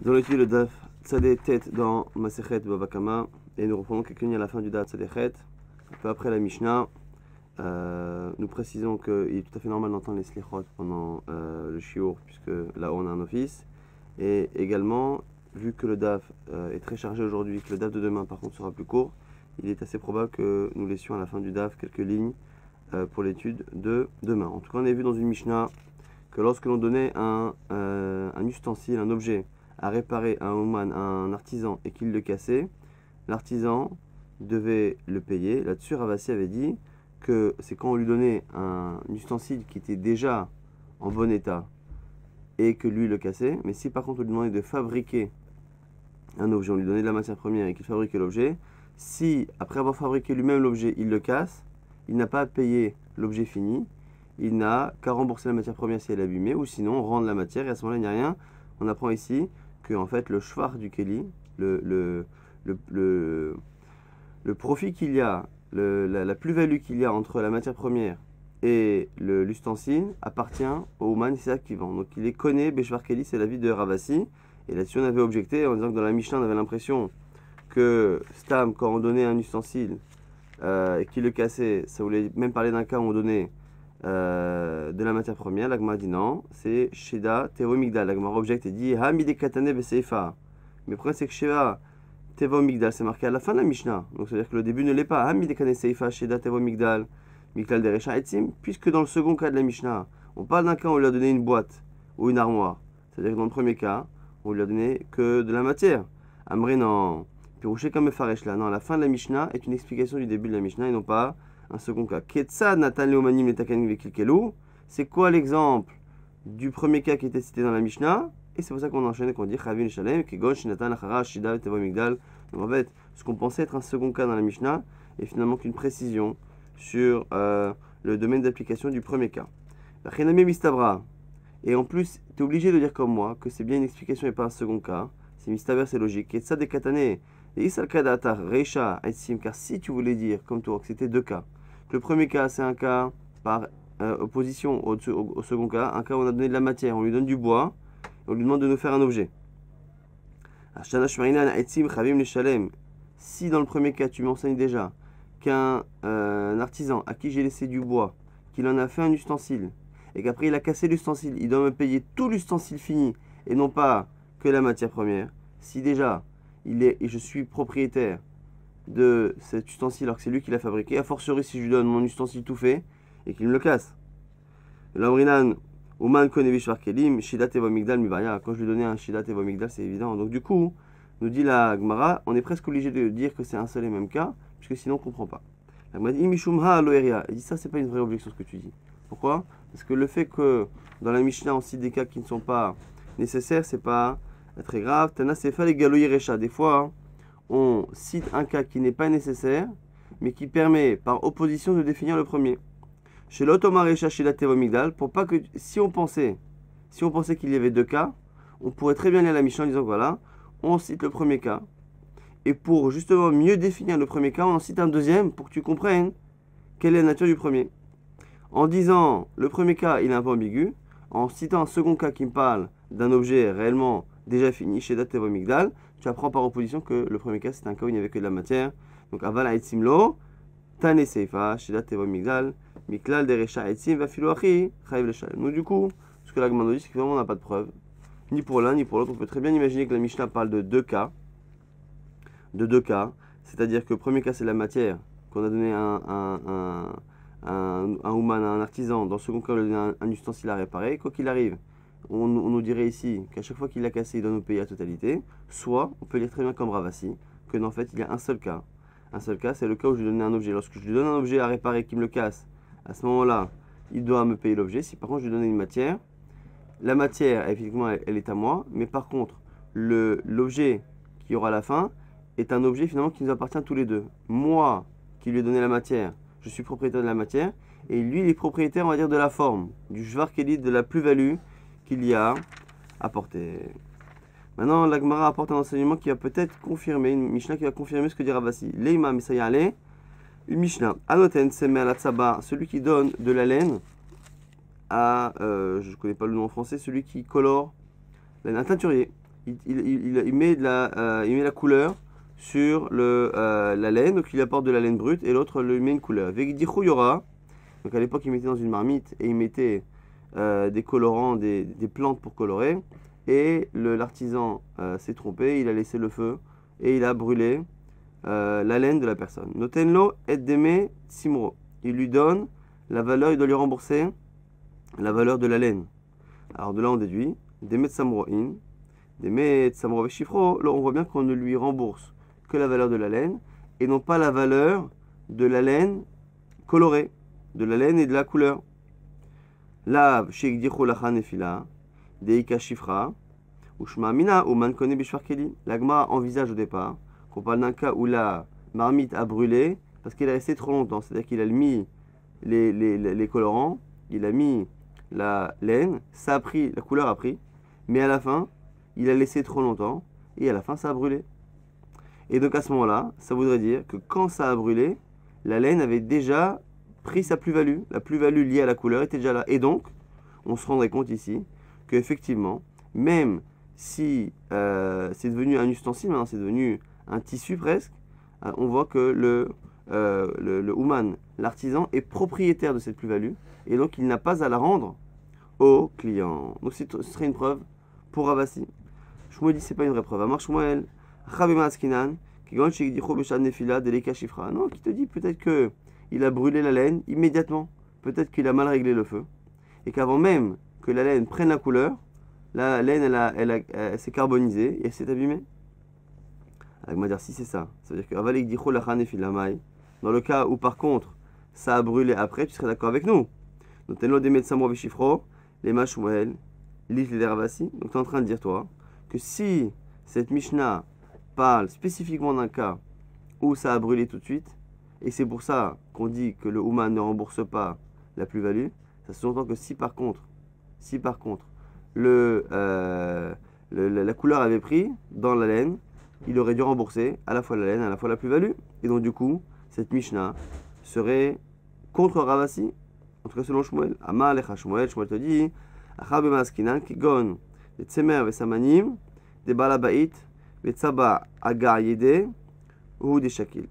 Dans l'étude le Daf Tzadé Tête dans Masechet Bava Kama, et nous reprenons quelques lignes à la fin du Daf Tzadé Chet, un peu après la Mishnah. Nous précisons qu'il est tout à fait normal d'entendre les slichot pendant le shiur, puisque là on a un office. Et également, vu que le Daf est très chargé aujourd'hui, que le Daf de demain par contre sera plus court, il est assez probable que nous laissions à la fin du Daf quelques lignes pour l'étude de demain. En tout cas, on a vu dans une Mishnah que lorsque l'on donnait un ustensile, un objet, à réparer à un ouman, un artisan, et qu'il le cassait, l'artisan devait le payer. Là-dessus, Ravassi avait dit que c'est quand on lui donnait un ustensile qui était déjà en bon état et que lui le cassait. Mais si par contre on lui demandait de fabriquer un objet, on lui donnait de la matière première et qu'il fabriquait l'objet, si après avoir fabriqué lui-même l'objet, il le casse, il n'a pas à payer l'objet fini, il n'a qu'à rembourser la matière première si elle est abîmée, ou sinon rendre la matière, et à ce moment-là il n'y a rien. On apprend ici que en fait le shvar du keli, le profit qu'il y a, la plus-value qu'il y a entre la matière première et l'ustensile appartient au ouman, c'est ça qui vend. Donc il est connu, Beshvar Keli, c'est l'avis de Ravassi. Et là-dessus on avait objecté en disant que dans la Mishnah on avait l'impression que Stam, quand on donnait un ustensile et qu'il le cassait, ça voulait même parler d'un cas où on donnait de la matière première. L'Agma dit non, c'est Sheda Tevo Migdal. L'Agma objecte et dit Hamide Katane Beseifa. Mais le problème c'est que Sheda Tevo Migdal, c'est marqué à la fin de la Mishnah. Donc ça veut dire que le début ne l'est pas. Hamide Katane Seifa, Sheda Tevo Migdal, Migdal Derecha Etzim. Puisque dans le second cas de la Mishnah, on parle d'un cas où on lui a donné une boîte ou une armoire. C'est-à-dire que dans le premier cas, on lui a donné que de la matière. Amré non. Pirouché comme Faresh là. Non, la fin de la Mishnah est une explication du début de la Mishnah et non pas un second cas. Ketsa Natan Leomanim Letakanim Vekilkelu. C'est quoi l'exemple du premier cas qui était cité dans la Mishnah? Et c'est pour ça qu'on enchaîne et qu'on dit Chavin Shalem, Kegon Shinatan Lachara Shida Tevo Migdal. Donc en fait, ce qu'on pensait être un second cas dans la Mishnah est finalement qu'une précision sur le domaine d'application du premier cas. Chename Mistabra. Et en plus, tu es obligé de dire comme moi que c'est bien une explication et pas un second cas. C'est Mistaber, c'est logique. Ketsa de Katane. Et Isal Kadatar Reisha Etzim. Car si tu voulais dire, comme toi, que c'était deux cas. Le premier cas, c'est un cas par opposition au second cas, un cas où on a donné de la matière, on lui donne du bois, et on lui demande de nous faire un objet. Si dans le premier cas, tu m'enseignes déjà qu'un artisan à qui j'ai laissé du bois, qu'il en a fait un ustensile, et qu'après il a cassé l'ustensile, il doit me payer tout l'ustensile fini, et non pas que la matière première. Si déjà, je suis propriétaire de cet ustensile alors que c'est lui qui l'a fabriqué, a fortiori si je lui donne mon ustensile tout fait et qu'il me le casse. L'amrinan Ouman Konevishvar Kelim, Shidat Evo Migdal Mibaya. Quand je lui donnais un Shidat Evo Migdal, c'est évident. Donc du coup, nous dit la Gemara, on est presque obligé de dire que c'est un seul et même cas, puisque sinon on ne comprend pas. La Gemara dit Mishumha Loeria. Il dit ça, c'est pas une vraie objection ce que tu dis. Pourquoi? Parce que le fait que dans la Mishnah on cite des cas qui ne sont pas nécessaires, c'est pas très grave. Tana Sefa les Galoyerecha. Des fois, on cite un cas qui n'est pas nécessaire, mais qui permet par opposition de définir le premier. Chez l'automarécha chez la Tevomigdal, pour pas que si on pensait qu'il y avait deux cas, on pourrait très bien aller à la Mishnah en disant voilà, on cite le premier cas, et pour justement mieux définir le premier cas, on en cite un deuxième pour que tu comprennes quelle est la nature du premier. En disant le premier cas, il est un peu ambigu, en citant un second cas qui me parle d'un objet réellement déjà fini chez la Tevomigdal, tu apprends par opposition que le premier cas c'est un cas où il n'y avait que de la matière. Donc aval ha'etzimlo, tane seifa, shidat tevo migdal, miklal derecha etzim va filoachi, chayiv le shalem. Donc du coup, ce que la Gemara dit, c'est que vraiment on n'a pas de preuve, ni pour l'un ni pour l'autre. On peut très bien imaginer que la Mishnah parle de deux cas, c'est-à-dire que le premier cas c'est la matière qu'on a donné à un ouman, à un artisan. Dans le second cas, on lui a donné un ustensile à réparer. Quoi qu'il arrive, on nous dirait ici qu'à chaque fois qu'il l'a cassé, il doit nous payer la totalité. Soit, on peut lire très bien comme Ravassi, que en fait, il y a un seul cas. Un seul cas, c'est le cas où je lui donne un objet. Lorsque je lui donne un objet à réparer qui me le casse, à ce moment-là, il doit me payer l'objet. Si par contre je lui donne une matière, la matière, effectivement, elle est à moi. Mais par contre, l'objet qui aura à la fin est un objet finalement qui nous appartient tous les deux. Moi, qui lui ai donné la matière, je suis propriétaire de la matière. Et lui, il est propriétaire, on va dire, de la forme, du shvar keli, de la plus-value qu'il y a apporté. Maintenant, la Gemara apporte un enseignement qui va peut-être confirmer, une Mishnah qui va confirmer ce que dit Ravassi. Leima Misayale, une Mishnah. Anoten Semel Atzaba, celui qui donne de la laine à, je ne connais pas le nom en français, celui qui colore, un teinturier. il met la couleur sur la laine, donc il apporte de la laine brute, et l'autre lui met une couleur. Vegdichou yora, donc à l'époque il mettait dans une marmite et il mettait des colorants, des plantes pour colorer, et l'artisan s'est trompé, il a laissé le feu et il a brûlé la laine de la personne. Notenlo et deme simro, il lui donne la valeur, il doit lui rembourser la valeur de la laine. Alors de là on déduit, demet samroin, demet samro veshifro, là on voit bien qu'on ne lui rembourse que la valeur de la laine et non pas la valeur de la laine colorée, de la laine et de la couleur. Là, chez Gdicho lachan nefila, deika shifra, ou shma mina, ou man kone bishvar keli. L'agma envisage au départ qu'on parle d'un cas où la marmite a brûlé parce qu'il est resté trop longtemps. C'est-à-dire qu'il a mis les colorants, il a mis la laine, ça a pris, la couleur a pris, mais à la fin, il a laissé trop longtemps et à la fin, ça a brûlé. Et donc à ce moment-là, ça voudrait dire que quand ça a brûlé, la laine avait déjà pris sa plus-value. La plus-value liée à la couleur était déjà là. Et donc, on se rendrait compte ici qu'effectivement, même si c'est devenu un ustensile, maintenant c'est devenu un tissu presque, on voit que le Ouman, l'artisan, est propriétaire de cette plus-value et donc il n'a pas à la rendre au client. Donc ce serait une preuve pour Ravasi. Shmuel dit c'est pas une vraie preuve. Amar Shmuel, Chabema Askinan, non, qui te dit peut-être que il a brûlé la laine immédiatement, peut-être qu'il a mal réglé le feu et qu'avant même que la laine prenne la couleur, la laine elle s'est carbonisée et elle s'est abîmée. On va dire si c'est ça, ça veut dire que dans le cas où par contre ça a brûlé après, tu serais d'accord avec nous. Donc tu es en train de dire toi que si cette Mishnah parle spécifiquement d'un cas où ça a brûlé tout de suite, et c'est pour ça qu'on dit que le Ouman ne rembourse pas la plus-value, ça sous-entend que si par contre la couleur avait pris dans la laine, il aurait dû rembourser à la fois la laine, à la fois la plus-value. Et donc du coup, cette Mishnah serait contre Ravasi, en tout cas selon Shmuel. Amar lecha Shmuel, Shmuel te dit, Achar b'maskinan kigon, des tsemer vesamanim, des balabait, des tsaba agar yede, ou des shakil.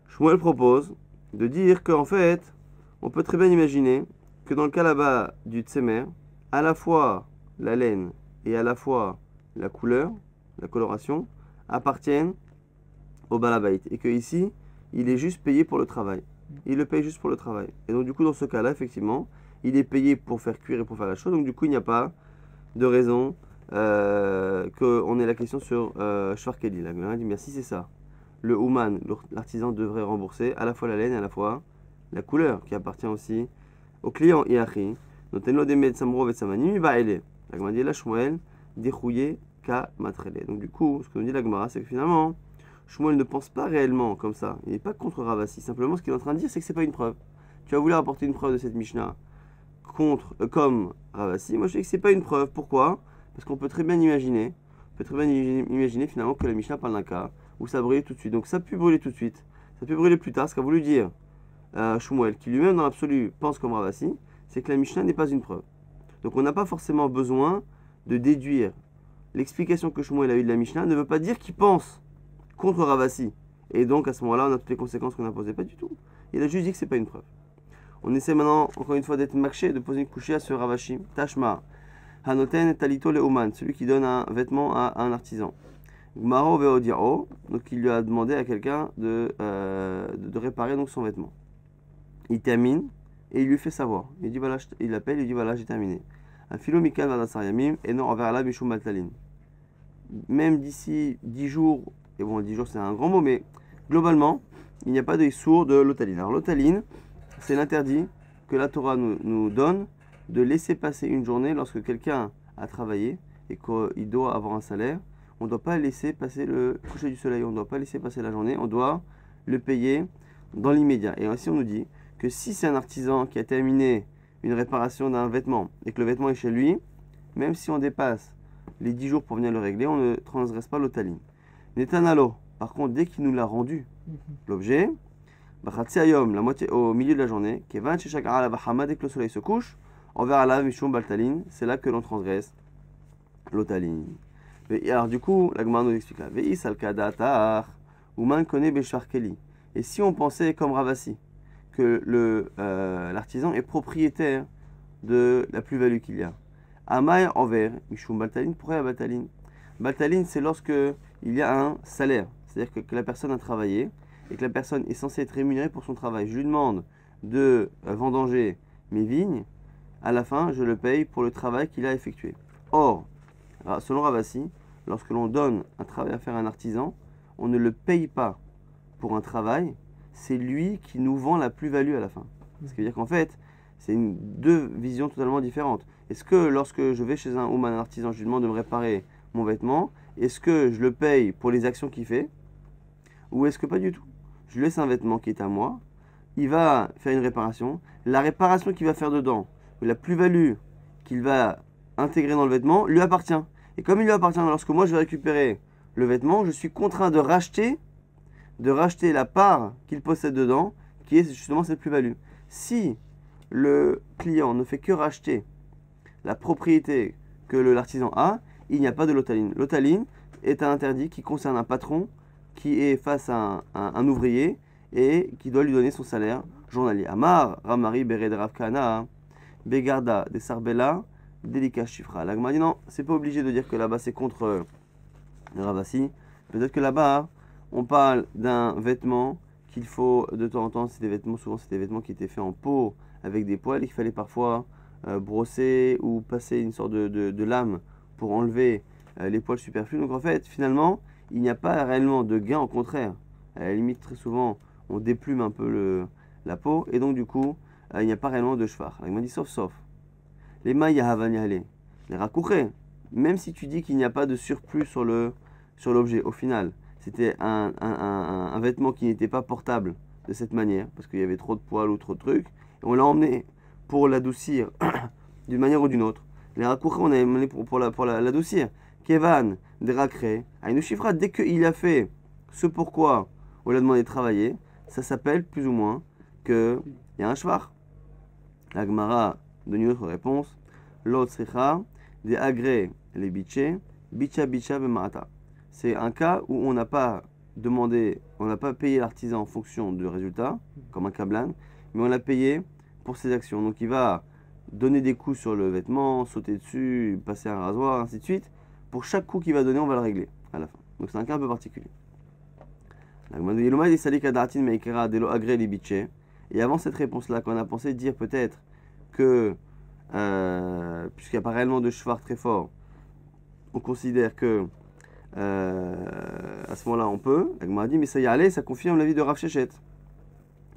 Shmuel propose de dire qu'en fait, on peut très bien imaginer que dans le cas là-bas du tsemer, à la fois la laine et à la fois la couleur, la coloration, appartiennent au balabait. Et que ici, il est juste payé pour le travail. Il le paye juste pour le travail. Et donc du coup, dans ce cas-là, effectivement, il est payé pour faire cuire et pour faire la chose. Donc du coup, il n'y a pas de raison qu'on ait la question sur Shvarkeli. La Gemara dit, merci, c'est ça. Le Ouman, l'artisan, devrait rembourser à la fois la laine et à la fois la couleur, qui appartient aussi au client. Iachi, notenlo demet samro vetsamani, va ele. La Gemara dit, la Shmuel, dérouillé ka matrele. Donc du coup, ce que nous dit la Gemara, c'est que finalement, Shmuel ne pense pas réellement comme ça. Il n'est pas contre Ravasi. Simplement, ce qu'il est en train de dire, c'est que c'est pas une preuve. Tu as voulu apporter une preuve de cette Mishnah comme Ravasi. Moi, je dis que c'est pas une preuve. Pourquoi? Parce qu'on peut très bien imaginer, finalement que la Mishnah parle d'un cas où ça brûlait tout de suite. Donc ça a pu brûler tout de suite. Ça a pu brûler plus tard. Ce qu'a voulu dire Shmuel, qui lui-même dans l'absolu pense comme Ravasi, c'est que la Mishnah n'est pas une preuve. Donc on n'a pas forcément besoin de déduire. L'explication que Shmuel a eue de la Mishnah ne veut pas dire qu'il pense contre Ravasi. Et donc à ce moment-là, on a toutes les conséquences qu'on a posées. Pas du tout. Il a juste dit que c'est pas une preuve. On essaie maintenant, encore une fois, d'être makché, de poser une couchée à ce Ravashi. Tashma. Hanoten talito le oman, celui qui donne un vêtement à un artisan. Gmaro veodiao, donc il lui a demandé à quelqu'un de réparer donc son vêtement. Il termine et il lui fait savoir. Il dit voilà, il l'appelle, il dit voilà, j'ai terminé. Un philo mikal vadasar yamim et non envers la bishum maltalin. Même d'ici 10 jours, et bon 10 jours c'est un grand mot, mais globalement, il n'y a pas de sourd de l'otaline. Alors l'otaline, c'est l'interdit que la Torah nous donne de laisser passer une journée lorsque quelqu'un a travaillé et qu'il doit avoir un salaire. On ne doit pas laisser passer le coucher du soleil, on ne doit pas laisser passer la journée, on doit le payer dans l'immédiat. Et ainsi on nous dit que si c'est un artisan qui a terminé une réparation d'un vêtement et que le vêtement est chez lui, même si on dépasse les 10 jours pour venir le régler, on ne transgresse pas l'otaline. Netanalo, par contre, dès qu'il nous l'a rendu, l'objet, la moitié au milieu de la journée, dès que le soleil se couche, on verra la mishum baltaline, c'est là que l'on transgresse l'otaline. Et alors du coup, la Gemara nous explique là. Ve'is al kadatar, uman kone beshar keli. Et si on pensait comme Ravasi, que l'artisan est propriétaire de la plus-value qu'il y a. Amay envers, Mishum Baltalin, pourquoi la Baltalin? Baltalin, c'est lorsque il y a un salaire, c'est-à-dire que la personne a travaillé et que la personne est censée être rémunérée pour son travail. Je lui demande de vendanger mes vignes, à la fin, je le paye pour le travail qu'il a effectué. Or, selon Ravasi, lorsque l'on donne un travail à faire à un artisan, on ne le paye pas pour un travail, c'est lui qui nous vend la plus-value à la fin. Ce qui veut dire qu'en fait, c'est deux visions totalement différentes. Est-ce que lorsque je vais chez un artisan, je lui demande de me réparer mon vêtement, est-ce que je le paye pour les actions qu'il fait, ou est-ce que pas du tout? Je lui laisse un vêtement qui est à moi, il va faire une réparation, la réparation qu'il va faire dedans, ou la plus-value qu'il va intégrer dans le vêtement, lui appartient. Et comme il lui appartient, lorsque moi je vais récupérer le vêtement, je suis contraint de racheter la part qu'il possède dedans, qui est justement cette plus-value. Si le client ne fait que racheter la propriété que l'artisan a, il n'y a pas de l'otaline. L'otaline est un interdit qui concerne un patron qui est face à un ouvrier et qui doit lui donner son salaire journalier. Amar, Ramari, Bered, Ravkana, Begarda, des Sarbella, Delika, Chifra. La Gemara dit non, c'est pas obligé de dire que là-bas c'est contre Ravasi. Peut-être que là-bas, on parle d'un vêtement qu'il faut de temps en temps, souvent c'est des vêtements qui étaient faits en peau avec des poils et qu'il fallait parfois brosser ou passer une sorte de lame pour enlever les poils superflus. Donc en fait, finalement, il n'y a pas réellement de gain, au contraire. À la limite, très souvent, on déplume un peu la peau et donc du coup, il n'y a pas réellement de shvar. Il m'a dit sauf. Les mailles à Havaniale, les rakourés, même si tu dis qu'il n'y a pas de surplus sur l'objet, au final, c'était un vêtement qui n'était pas portable de cette manière, parce qu'il y avait trop de poils ou trop de trucs, et on l'a emmené pour l'adoucir d'une manière ou d'une autre. Les rakourés, on a emmené pour l'adoucir. Kevan, Drakre, Aïnou-Chifra, dès qu'il a fait ce pourquoi on lui a demandé de travailler, ça s'appelle plus ou moins qu'il y a un shvar. La Gemara donne une autre réponse. L'autre sricha, des agrès les biché, bicha bemata. C'est un cas où on n'a pas demandé, on n'a pas payé l'artisan en fonction du résultat, comme un kablan, mais on l'a payé pour ses actions. Donc il va donner des coups sur le vêtement, sauter dessus, passer un rasoir, ainsi de suite. Pour chaque coup qu'il va donner, on va le régler à la fin. Donc c'est un cas un peu particulier. Et avant cette réponse-là, qu'on a pensé dire peut-être que, puisqu'il n'y a pas réellement de shvar très fort, on considère que à ce moment-là on peut. La Gemara dit mais ça y allait, ça confirme l'avis de Rav Shechet.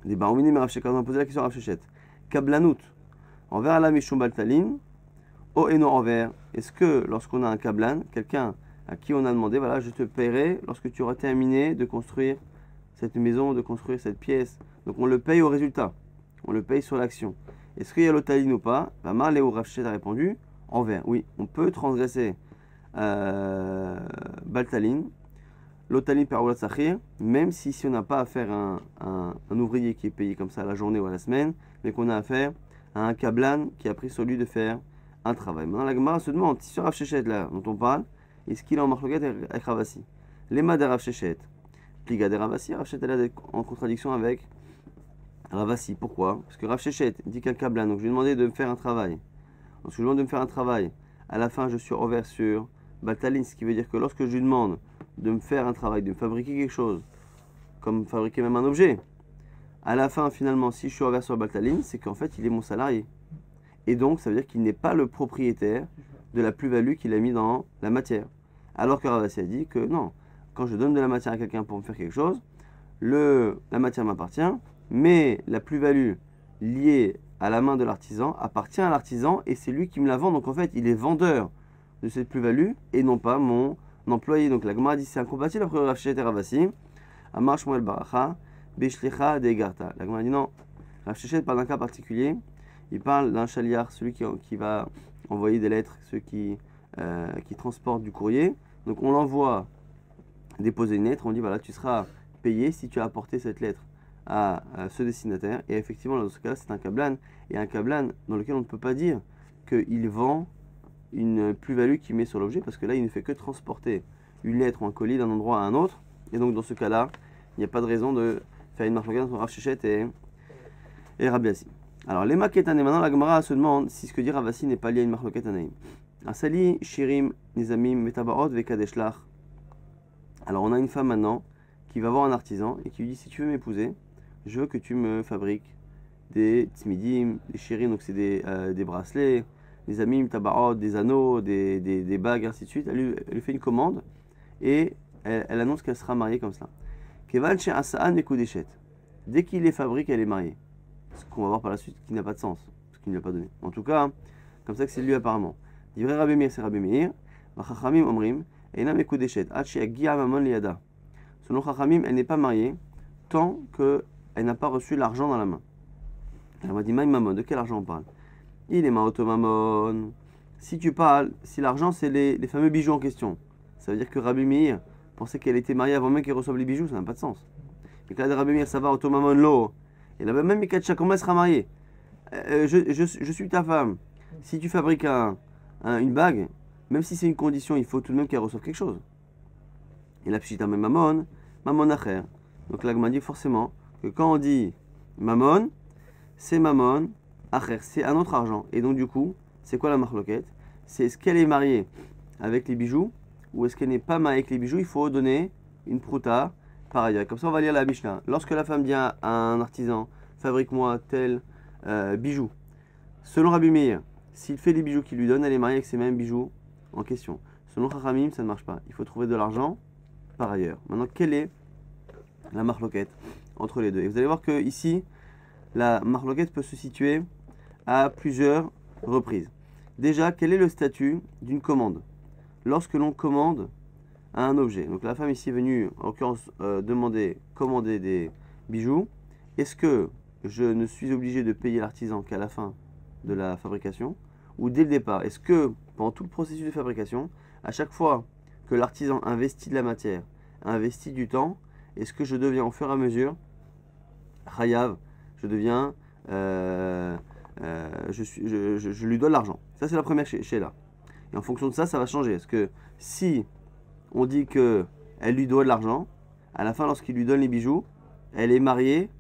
Des Baroumini mais Rav Shechet, on a posé la question à Rav Shechet. Kablanout, envers la Mishum Baltalin, o et non envers. Est-ce que lorsqu'on a un kablan, quelqu'un à qui on a demandé, voilà, je te paierai lorsque tu auras terminé de construire cette maison, de construire cette pièce. Donc on le paye au résultat, on le paye sur l'action. Est-ce qu'il y a l'otaline ou pas? Marlé ou Rav Shechet a répondu envers. Oui, on peut transgresser Baltalin, l'otaline par Oulat Sachir, même si on n'a pas affaire à un ouvrier qui est payé comme ça à la journée ou à la semaine, mais qu'on a affaire à un kablan qui a pris sur lui de faire un travail. Maintenant, la Gemara se demande si ce Rav Shechet là dont on parle, est-ce qu'il est en marloquette avec Ravasi? Lema de Rav Shechet, pliga de Ravasi, Rav Shechet est en contradiction avec Ravasi. Pourquoi? Parce que Rav Shechet dit qu'un kablan, donc je lui ai demandé de me faire un travail. Lorsque je lui demande de me faire un travail, à la fin je suis envers sur Baltalin, ce qui veut dire que lorsque je lui demande de me faire un travail, de me fabriquer quelque chose, comme fabriquer même un objet, à la fin finalement si je suis envers sur Baltalin, c'est qu'en fait il est mon salarié. Et donc ça veut dire qu'il n'est pas le propriétaire de la plus-value qu'il a mis dans la matière. Alors que Ravasi a dit que non, quand je donne de la matière à quelqu'un pour me faire quelque chose, la matière m'appartient, mais la plus-value liée à la main de l'artisan appartient à l'artisan et c'est lui qui me la vend. Donc en fait il est vendeur de cette plus-value et non pas mon employé. Donc la Gemara dit c'est incompatible après Rav Shechet et Ravasi. Amar Shmuel Baracha, Beshlicha de Egarta. La Gemara dit non, Rav Shechet parle d'un cas particulier. Il parle d'un chaliar, celui qui va envoyer des lettres, ceux qui transportent du courrier. Donc on l'envoie déposer une lettre, on dit voilà tu seras payé si tu as apporté cette lettre à ce destinataire. Et effectivement dans ce cas-là c'est un kablan, et un kablan dans lequel on ne peut pas dire qu'il vend une plus-value qu'il met sur l'objet, parce que là, il ne fait que transporter une lettre ou un colis d'un endroit à un autre. Et donc, dans ce cas-là, il n'y a pas de raison de faire une marque entre Rav Shechet et Rabbi Assi. Alors, les maquettes maintenant, la Gemara se demande si ce que dit Rav Assi n'est pas lié à une marloquette anaïm. Asali, Shirim, Nizamim, Metabaot, Vekadeshlach. Alors, on a une femme maintenant qui va voir un artisan et qui lui dit si tu veux m'épouser, je veux que tu me fabriques des tzmidim, des shirim, donc c'est des bracelets, des amim, tabarot, des anneaux, des bagues, ainsi de suite. Elle lui fait une commande et elle annonce qu'elle sera mariée comme cela. Kevan chez Asaan Mekudeshet. Dès qu'il les fabrique, elle est mariée. Ce qu'on va voir par la suite qui n'a pas de sens, ce qu'il ne lui a pas donné. En tout cas, comme ça que c'est lui apparemment. Divrei Rabbi Meir, c'est Rabbi Meir. Vachachamim omrim, Eina Mekudeshet, Hachi Agia Mamon Liada. Selon Chachamim, elle n'est pas mariée tant qu'elle n'a pas reçu l'argent dans la main. Elle m'a dit Maïm Mamon, de quel argent on parle? Il est Maoto Mamon. Si tu parles, si l'argent c'est les fameux bijoux en question, ça veut dire que Rabbi Meir pensait qu'elle était mariée avant même qu'elle reçoive les bijoux, ça n'a pas de sens. Et que là, Rabbi Meir, ça va, Auto Mamon Lo. Et là, même Mikacha, comment elle sera mariée? Je suis ta femme. Si tu fabriques une bague, même si c'est une condition, il faut tout de même qu'elle reçoive quelque chose. Et la pshita même Mamon acher. Donc là, on dit forcément que quand on dit Mamon, c'est Mamon acher, c'est un autre argent. Et donc du coup, c'est quoi la marloquette? C'est est-ce qu'elle est mariée avec les bijoux ou est-ce qu'elle n'est pas mariée avec les bijoux? Il faut donner une prouta par ailleurs. Comme ça, on va lire la Mishnah. Lorsque la femme dit à un artisan, fabrique-moi tel bijou, selon Rabbi Meir, s'il fait les bijoux qu'il lui donne, elle est mariée avec ces mêmes bijoux en question. Selon Chachamim, ça ne marche pas. Il faut trouver de l'argent par ailleurs. Maintenant, quelle est la marloquette entre les deux? Et vous allez voir que ici, la marloquette peut se situer à plusieurs reprises. Déjà, quel est le statut d'une commande? Lorsque l'on commande un objet. Donc la femme ici est venue, en l'occurrence, commander des bijoux. Est-ce que je ne suis obligé de payer l'artisan qu'à la fin de la fabrication? Ou dès le départ? Est-ce que pendant tout le processus de fabrication, à chaque fois que l'artisan investit de la matière, investit du temps, est-ce que je deviens au fur et à mesure chayav, je deviens, je lui donne l'argent. Ça c'est la première chez là. Et en fonction de ça, ça va changer. Est-ce que si on dit qu'elle lui doit de l'argent, à la fin lorsqu'il lui donne les bijoux, elle est mariée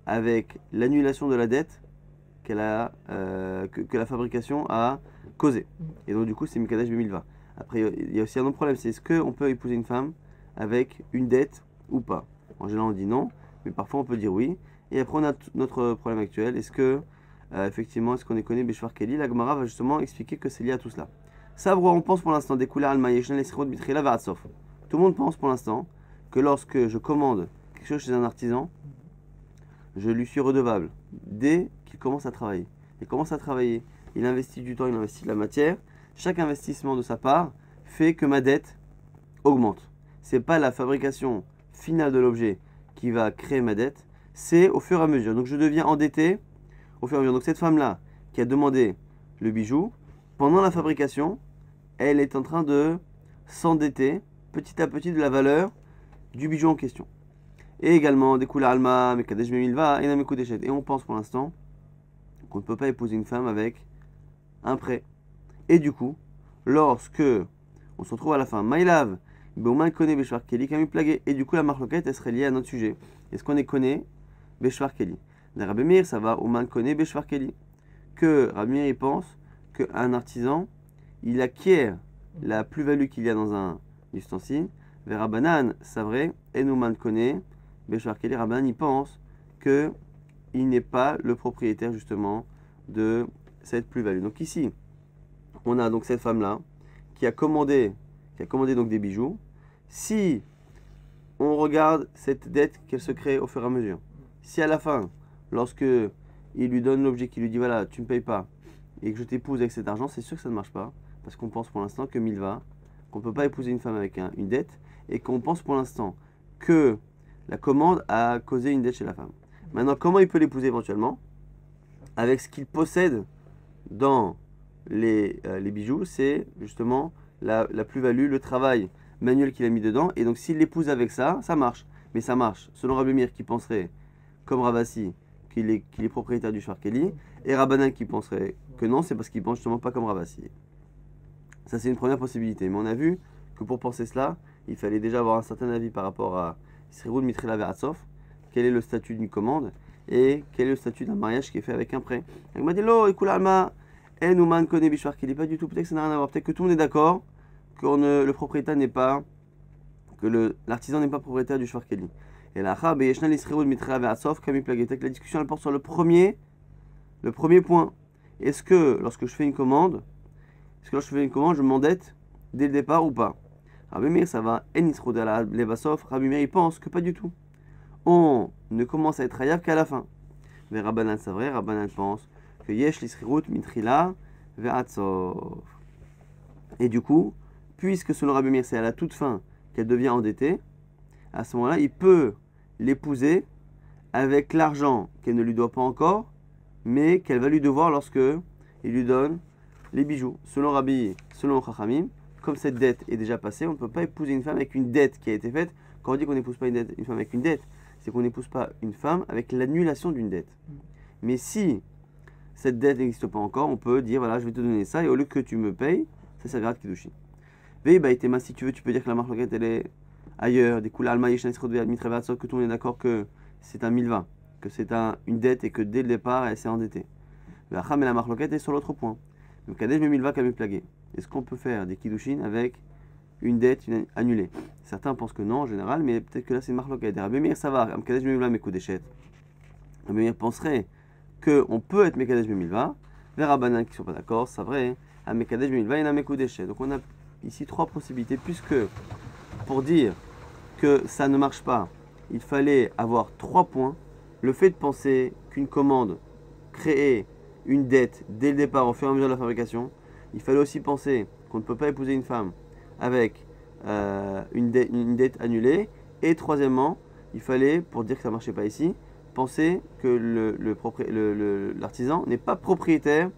avec l'annulation de la dette que la fabrication a causée. Et donc du coup c'est Mikadesh Bemilva. Après il y a aussi un autre problème, c'est est-ce qu'on peut épouser une femme avec une dette ou pas? En général on dit non, mais parfois on peut dire oui. Et après on a notre problème actuel, est-ce que effectivement est-ce qu'on est connu Beshvar Keli? La Gemara va justement expliquer que c'est lié à tout cela. Ça, on pense pour l'instant des couleurs almaïch, les sirot bitrila varatsof. Tout le monde pense pour l'instant que lorsque je commande quelque chose chez un artisan, je lui suis redevable dès qu'il commence à travailler. Il commence à travailler, il investit du temps, il investit de la matière. Chaque investissement de sa part fait que ma dette augmente. C'est pas la fabrication finale de l'objet qui va créer ma dette, c'est au fur et à mesure. Donc je deviens endetté au fur et à mesure. Donc cette femme-là qui a demandé le bijou, pendant la fabrication, elle est en train de s'endetter petit à petit de la valeur du bijou en question. Et également, des couleurs alma, mekadesh memilva, et namekudeshet. Et on pense pour l'instant qu'on ne peut pas épouser une femme avec un prêt. Et du coup, lorsque on se retrouve à la fin, maïlav, beuman kone beshvar keli, kami plagué. Et du coup, la marloquette, elle serait liée à notre sujet. Est-ce qu'on est kone beshvar keli? Rabbi Meir, ça va, ouman kone beshvar keli. Que Rabbi Meir, il pense qu'un artisan, il acquiert la plus-value qu'il y a dans un ustensile. Vers Rabbanan, c'est vrai, et nous connaît, Béchar Keli, Rabbanan, il pense qu'il n'est pas le propriétaire justement de cette plus-value. Donc ici, on a donc cette femme-là qui a commandé donc des bijoux. Si on regarde cette dette qu'elle se crée au fur et à mesure, si à la fin, lorsque il lui donne l'objet, qui lui dit voilà, tu ne me payes pas, et que je t'épouse avec cet argent, c'est sûr que ça ne marche pas. Parce qu'on pense pour l'instant que Milva, qu'on ne peut pas épouser une femme avec une dette, et qu'on pense pour l'instant que la commande a causé une dette chez la femme. Maintenant, comment il peut l'épouser éventuellement? Avec ce qu'il possède dans les bijoux, c'est justement la plus-value, le travail manuel qu'il a mis dedans. Et donc s'il l'épouse avec ça, ça marche. Mais ça marche, selon Rabbi Meir qui penserait, comme Ravasi, qu'il est propriétaire du Shvar Keli, et Rabbanan qui penserait que non, c'est parce qu'il pense justement pas comme Ravasi. Ça, c'est une première possibilité. Mais on a vu que pour penser cela, il fallait déjà avoir un certain avis par rapport à Isrerut Mitrila Ve'atzov, quel est le statut d'une commande et quel est le statut d'un mariage qui est fait avec un prêt. Il m'a dit, lo, écoute, Alma, Enouman connaît Bishwar, qu'il n'est pas du tout, peut-être que ça n'a rien à voir, peut-être que tout le monde est d'accord que le propriétaire n'est pas, que l'artisan n'est pas propriétaire du Shvarkeli. Et la Chab et Yeshnal Isrerut Mitrila Ve'atzov, Kami Plagetek, la discussion elle porte sur le premier point. Est-ce que lorsque je fais une commande, je m'endette dès le départ ou pas? Rabbi Meir, ça va, Enisroudala Levasov, Rabbi Meir, il pense que pas du tout. On ne commence à être hayav qu'à la fin. Mais Rabbanan, c'est vrai, Rabbanan pense que Yesh l'Isrirut Mitrila Ve'atzov. Et du coup, puisque selon Rabbi Meir, c'est à la toute fin qu'elle devient endettée, à ce moment-là, il peut l'épouser avec l'argent qu'elle ne lui doit pas encore, mais qu'elle va lui devoir lorsque il lui donne les bijoux. Selon Chachamim, comme cette dette est déjà passée, on ne peut pas épouser une femme avec une dette qui a été faite. Quand on dit qu'on n'épouse pas une femme avec une dette, c'est qu'on n'épouse pas une femme avec l'annulation d'une dette. Mais si cette dette n'existe pas encore, on peut dire, voilà, je vais te donner ça, et au lieu que tu me payes, ça servira de Kiddushin. Si tu veux, tu peux dire que la marloquette, elle est ailleurs, des couleurs alma, yeshan, que tout le monde est d'accord que c'est un milva, que c'est une dette et que dès le départ, elle s'est endettée. Mais la marloquette est sur l'autre point. Donc, Kadesh milva kamé plagué. Est-ce qu'on peut faire des Kiddushin avec une dette annulée? Certains pensent que non en général, mais peut-être que là c'est marloquette. Rabbi Meir, ça va. Kadesh milva mekoudeshet. Rabbi Meir penserait qu'on peut être Mekadesh milva. Les Rabbanan qui ne sont pas d'accord, c'est vrai. À Mekadesh milva, il y en a mekoudeshet. Donc on a ici trois possibilités, puisque pour dire que ça ne marche pas, il fallait avoir 3 points. Le fait de penser qu'une commande créait une dette dès le départ au fur et à mesure de la fabrication, il fallait aussi penser qu'on ne peut pas épouser une femme avec une dette annulée. Et troisièmement, il fallait, pour dire que ça ne marchait pas ici, penser que l'artisan n'est pas propriétaire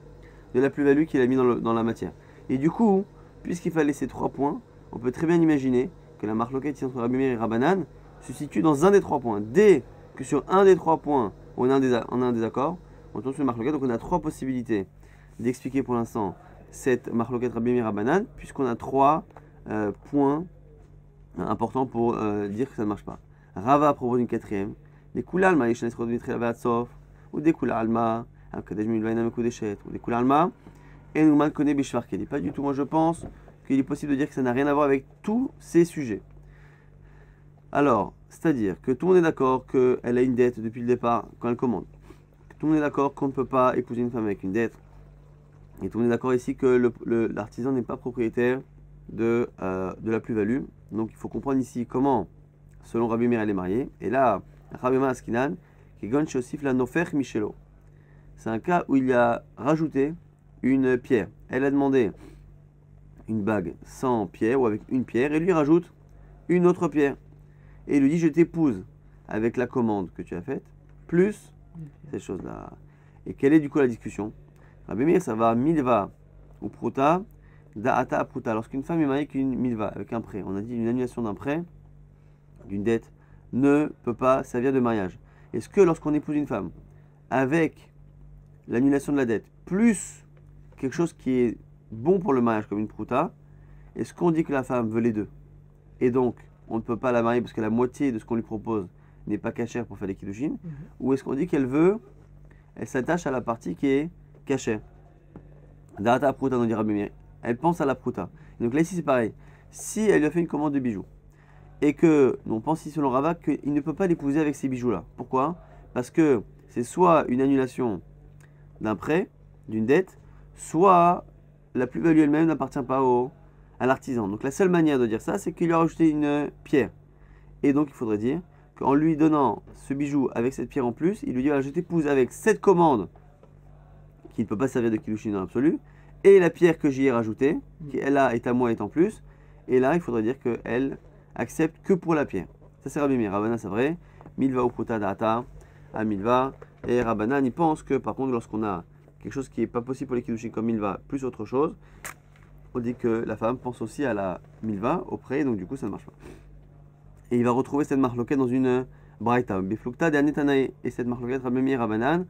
de la plus-value qu'il a mis dans la matière. Et du coup, puisqu'il fallait ces 3 points, on peut très bien imaginer que la marloquette entre Rabbi Meir et Rabbanan se situe dans un des 3 points. Dès que sur un des 3 points, on a un désaccord, on tombe sur une marloquette. Donc on a 3 possibilités d'expliquer pour l'instant cette marloquette Rabbi Meir Rabbanan, puisqu'on a 3 points importants pour dire que ça ne marche pas. Rava propose une 4e. Des koulalma, yeshan esrod mitrila ve'atzov, ou des koulalma, kadesh milvaina mekoudeshet, ou des koulalma, et nous mal connaît bishvarkeli. Pas du tout. Moi je pense qu'il est possible de dire que ça n'a rien à voir avec tous ces sujets. Alors, c'est-à-dire que tout le monde est d'accord qu'elle a une dette depuis le départ quand elle commande. Tout le monde est d'accord qu'on ne peut pas épouser une femme avec une dette. Et tout le monde est d'accord ici que l'artisan n'est pas propriétaire de la plus-value. Donc il faut comprendre ici comment, selon Rabbi Meir, elle est mariée. Et là, Rabbi Meir Askinan, qui gon shosif la nofer michelo. C'est un cas où il a rajouté une pierre. Elle a demandé une bague sans pierre ou avec une pierre et lui rajoute une autre pierre. Et il lui dit, je t'épouse avec la commande que tu as faite, plus ces choses-là. Et quelle est du coup la discussion? Rabbi Meir, ça va milva ou pruta, da'ata pruta. Lorsqu'une femme est mariée avec une milva, avec un prêt, on a dit une annulation d'un prêt, d'une dette, ne peut pas servir de mariage. Est-ce que lorsqu'on épouse une femme, avec l'annulation de la dette, plus quelque chose qui est bon pour le mariage, comme une pruta, est-ce qu'on dit que la femme veut les deux? Et donc, on ne peut pas la marier parce que la moitié de ce qu'on lui propose n'est pas cachère pour faire les kiddushin, ou est-ce qu'on dit qu'elle s'attache à la partie qui est cachère? Da'ata pruta, on dit Rabbi Meir. Elle pense à la pruta. Donc là, ici, c'est pareil. Si elle lui a fait une commande de bijoux, et que, on pense ici selon Rava, qu'il ne peut pas l'épouser avec ces bijoux-là. Pourquoi? Parce que c'est soit une annulation d'un prêt, d'une dette, soit la plus-value elle-même n'appartient pas à l'artisan. Donc la seule manière de dire ça, c'est qu'il lui a rajouté une pierre. Et donc il faudrait dire qu'en lui donnant ce bijou avec cette pierre en plus, il lui dit, voilà, je t'épouse avec cette commande qui ne peut pas servir de kiddushin dans l'absolu, et la pierre que j'y ai rajoutée, qui elle là est à moi est en plus, et là il faudrait dire qu'elle accepte que pour la pierre. Ça c'est Rabbi Meir. Rabbanan c'est vrai, milva ou pruta da'ata à milva, et Rabbanan il pense que par contre lorsqu'on a quelque chose qui n'est pas possible pour les kiddushin comme milva plus autre chose, on dit que la femme pense aussi à la milva au prêt, donc du coup ça ne marche pas. Et il va retrouver cette marloquette dans une braïta, biflukta de anetanae, et cette marloquette Rabbi Meir Rabbanan,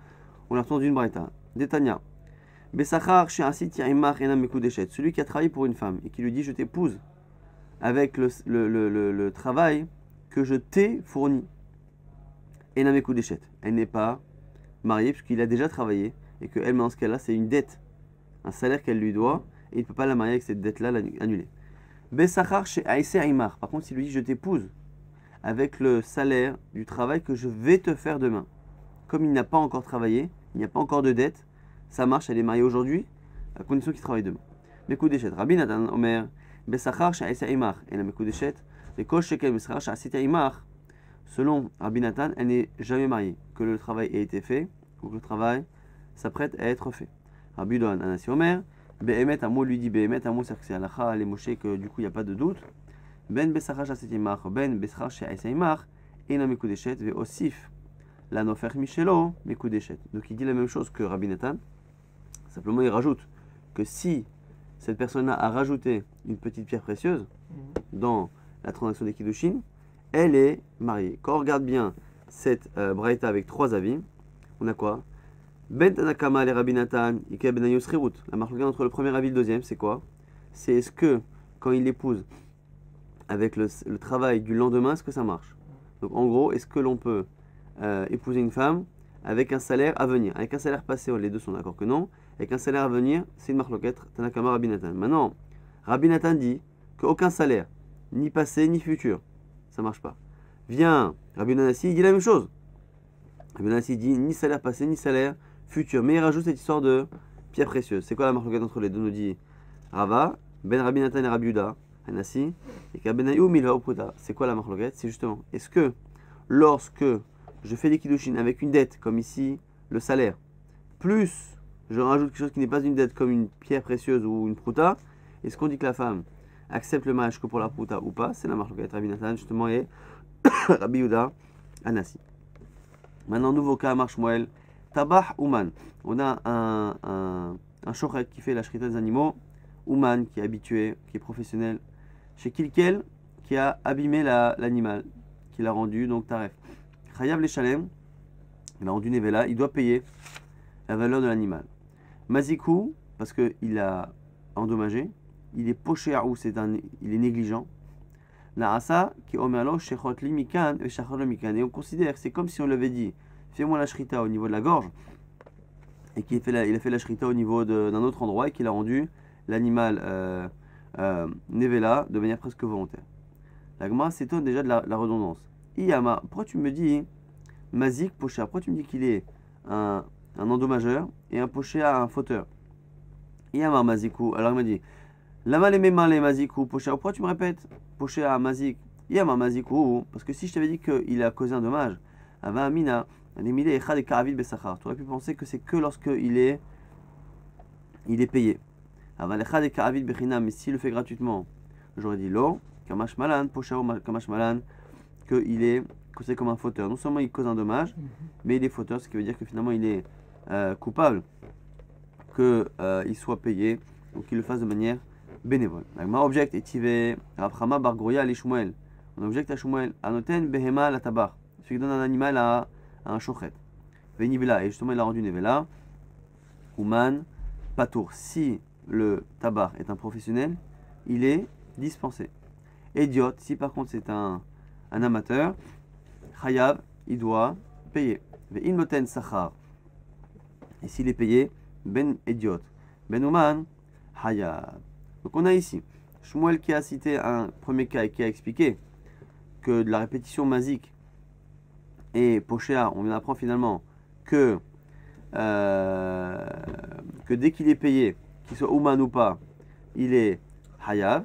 on la retrouve dans une braïta. Détania. Bessachar chez un site Yaimar Enam Mekudeshet. Celui qui a travaillé pour une femme et qui lui dit je t'épouse avec le travail que je t'ai fourni. Enam Mekudeshet. Elle n'est pas mariée puisqu'il a déjà travaillé et qu'elle, dans ce cas-là, c'est une dette, un salaire qu'elle lui doit et il ne peut pas la marier avec cette dette-là, l'annuler. Bessachar chez Aïsé Aïmar. Par contre, s'il lui dit je t'épouse avec le salaire du travail que je vais te faire demain. Comme il n'a pas encore travaillé, il n'y a pas encore de dette, ça marche, elle est mariée aujourd'hui, à condition qu'il travaille demain. Mekudeshet, Rabbi Natan Omer, Bessachar Sha'isa Imar, et la Mekudeshet, les Kosh Shekel Bessachar Sha'asita Imar, selon Rabbi Natan, elle n'est jamais mariée, que le travail ait été fait, ou que le travail s'apprête à être fait. Rabbi Dohan Anasi Omer, Behemet Amo lui dit Behemet Amo, c'est-à-dire que c'est Alacha, les Moshe, que du coup il n'y a pas de doute. Ben Bessachar Sha'asita Imar, Ben Bessachar Sha'isa Imar, et la Mekudeshet, Ve Osif. La nofer Michelo, Mekudeshet. Donc il dit la même chose que Rabbi Nathan. Simplement il rajoute que si cette personne-là a rajouté une petite pierre précieuse dans la transaction des Kiddushin, elle est mariée. Quand on regarde bien cette braïta avec trois avis, on a quoi? Ben Tanakama et Rabbi Nathan, Ike Ben Ayosrirut. La marque entre le premier avis et le deuxième, c'est quoi? C'est est-ce que quand il l'épouse avec le travail du lendemain, est-ce que ça marche? Donc en gros, est-ce que l'on peut épouser une femme avec un salaire à venir? Avec un salaire passé, les deux sont d'accord que non. Avec un salaire à venir, c'est une marloquette, Tanakama Rabbi Nathan. Maintenant, Rabbi Nathan dit qu'aucun salaire, ni passé ni futur, ça marche pas. Vient Rabbi Nanassi, il dit la même chose. Rabbi Nanassi dit ni salaire passé ni salaire futur, mais il rajoute cette histoire de pierre précieuse. C'est quoi la marloquette entre les deux? Nous dit Rava, Ben Rabbi Nathan et Rabbi Yuda, Hanassi, et Kabenayu Milva Uputa. C'est quoi la marloquette? C'est justement, est-ce que lorsque je fais des kiddushin avec une dette, comme ici le salaire, plus je rajoute quelque chose qui n'est pas une dette, comme une pierre précieuse ou une prouta, est-ce qu'on dit que la femme accepte le mariage que pour la prouta ou pas? C'est la marque de Rabbi Nathan, justement, et Rabbi Yuda, Anassi. Maintenant, nouveau cas, Marche Moël, Tabah Ouman. On a un shochet qui fait la shrita des animaux, Ouman, qui est habitué, qui est professionnel, chez Kilkel, qui a abîmé l'animal, qui l'a rendu, donc Taref. Chayav les Shalem, il a rendu Nevela, il doit payer la valeur de l'animal. Mazikou, parce qu'il a endommagé, il est poché à ou, il est négligent. Naasa, qui omerlo, shechot li mikan, et shachot le mikan. Et on considère, c'est comme si on lui avait dit, fais-moi la shrita au niveau de la gorge, et qu'il il a fait la shrita au niveau d'un autre endroit, et qu'il a rendu l'animal Nevela de manière presque volontaire. La Gemara s'étonne déjà de la redondance. Iyama, pourquoi tu me dis Mazik Pocha? Pourquoi tu me dis qu'il est un endommageur et un Pocha un fauteur? Iyama Maziku. Alors il m'a dit Lama les male Maziku Pocha. Pourquoi tu me répètes Pocha Mazik? Iyama Maziku. Parce que si je t'avais dit qu'il a causé un dommage, Ava Amina, Anemile Echad et Karavid Besachar. Tu aurais pu penser que c'est que lorsqu'il est payé. Ava Echad et Karavid Bechinam. Mais s'il le fait gratuitement, j'aurais dit Lo. Kamash Malan, Pocha ou Kamash Malan, qu'il est considéré comme un fauteur. Non seulement il cause un dommage, mais il est fauteur, ce qui veut dire que finalement il est coupable qu'il soit payé, ou qu'il le fasse de manière bénévole. Ma object est Tivé, Rabrama Bargrouya Ali Shmuel. On objecte à Shmuel, Anoten Behema la tabar, celui qui donne un animal à un chochet. Venivela, et justement il a rendu Nevela, Ouman, Patour. Si le tabar est un professionnel, il est dispensé. Idiot, si par contre c'est un amateur, Chayav, il doit payer. Ve'imnoten sachar. Et s'il est payé, ben idiot. Ben ouman, Chayav. Donc on a ici Shmuel qui a cité un premier cas et qui a expliqué que de la répétition masique et pochéa, on apprend finalement que dès qu'il est payé, qu'il soit ouman ou pas, il est Chayav.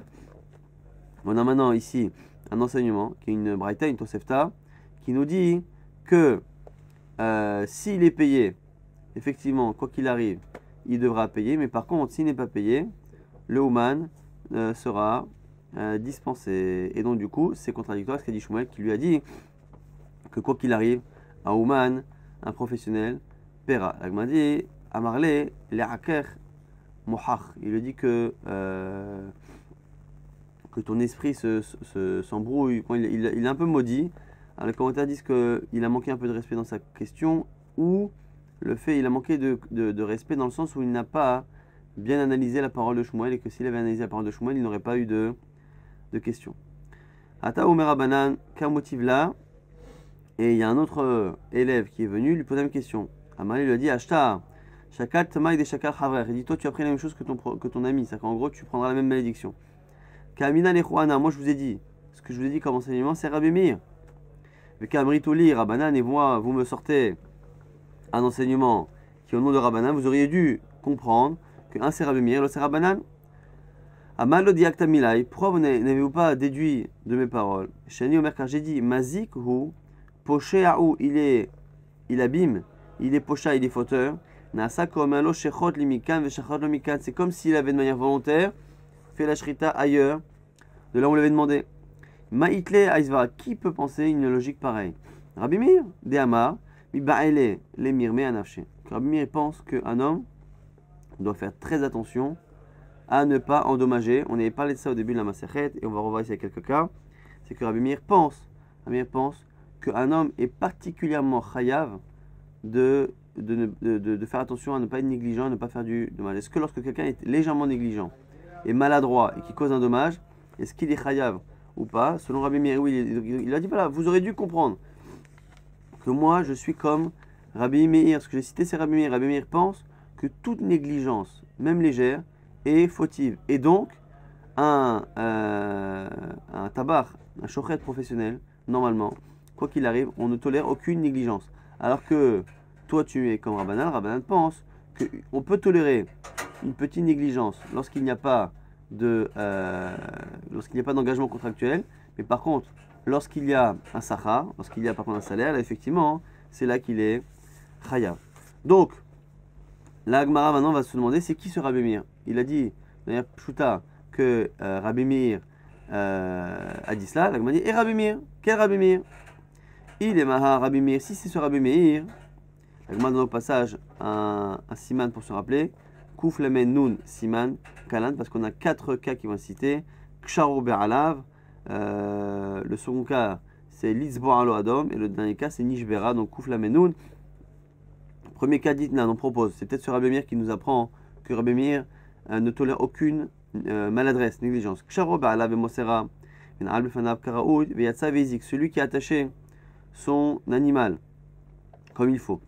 On a maintenant ici un enseignement qui est une braïta, une tosefta, qui nous dit que s'il est payé, effectivement, quoi qu'il arrive, il devra payer, mais par contre, s'il n'est pas payé, le Ouman sera dispensé. Et donc, du coup, c'est contradictoire à ce qu'a dit Shmuel, qui lui a dit que quoi qu'il arrive, un Ouman, un professionnel, paiera. La Gemara dit, Amarle, le'aker mohach. Il lui dit que ton esprit s'embrouille, il est un peu maudit. Alors, les commentaires disent qu'il a manqué un peu de respect dans sa question, ou le fait, il a manqué de respect dans le sens où il n'a pas bien analysé la parole de Shmuel et que s'il avait analysé la parole de Shmuel, il n'aurait pas eu de questions. Ata Omer Abanan, qu'un motif là, et il y a un autre élève qui est venu lui poser une question. Amal lui a dit Ashtar, Shakal Tamaï de Shakal Havrer. Il dit toi, tu as pris la même chose que ton ami, c'est-à-dire qu'en gros, tu prendras la même malédiction. Kamina Lechuana, moi je vous ai dit, ce que je vous ai dit comme enseignement, c'est Rabbi Meir. Kamritoli, Rabbanan, et moi, vous me sortez un enseignement qui, au nom de Rabbanan, vous auriez dû comprendre qu'un c'est Rabbi Meir, l'autre c'est Rabbanan. Amal lo diakta milai, pourquoi vous n'avez-vous pas déduit de mes paroles? Shani Omer, car j'ai dit Mazik hu, Poshéaou, il abîme, il est pocha, il est fauteur. Nasa komalo shechot limikan veshachot lomikan, c'est comme s'il avait de manière volontaire fait la shrita ailleurs, de là où on l'avait demandé. Ma'itle aizvara, qui peut penser une logique pareille? Rabbi Meir, de Amar, mi ba'ele lemir me anafshe. Rabbi Meir pense qu'un homme doit faire très attention à ne pas endommager. On avait parlé de ça au début de la Masechet et on va revoir ici quelques cas. C'est que Rabbi Meir pense qu'un homme est particulièrement chayav de faire attention à ne pas être négligent, à ne pas faire du dommage. Est-ce que lorsque quelqu'un est légèrement négligent et maladroit et qui cause un dommage, est-ce qu'il est chayav ou pas? Selon Rabbi Meir, oui, il a dit voilà, vous aurez dû comprendre que moi je suis comme Rabbi Meir. Ce que j'ai cité, c'est Rabbi Meir. Rabbi Meir pense que toute négligence, même légère, est fautive. Et donc, un tabar, un shochet professionnel, normalement, quoi qu'il arrive, on ne tolère aucune négligence. Alors que toi, tu es comme Rabbanan. Rabbanan pense qu'on peut tolérer une petite négligence lorsqu'il n'y a pas d'engagement contractuel, mais par contre, lorsqu'il y a un sachar, lorsqu'il y a par contre un salaire, là, effectivement, c'est là qu'il est chayav. Donc, la Gemara maintenant va se demander, c'est qui ce Rabbi Meir? Il a dit, de manière pshuta, que Rabbi Meir a dit cela. La Gemara dit, et Rabbi Meir? Quel Rabbi Meir? Il est maha Rabbi Meir. Si c'est ce Rabbi Meir, la Gemara donne au passage un siman pour se rappeler. Kouf lemen nun siman kalan, parce qu'on a 4 cas qui vont citer. Ksharo be'alav. Le second cas, c'est Litzbo alo adom. Et le dernier cas, c'est Nishbera. Donc Kouf lemen nun. Premier cas dit, on propose. C'est peut-être ce Rabbi Meir qui nous apprend que Rabbi Meir ne tolère aucune maladresse, négligence. Ksharo be'alav emosera. Celui qui a attaché son animal comme il faut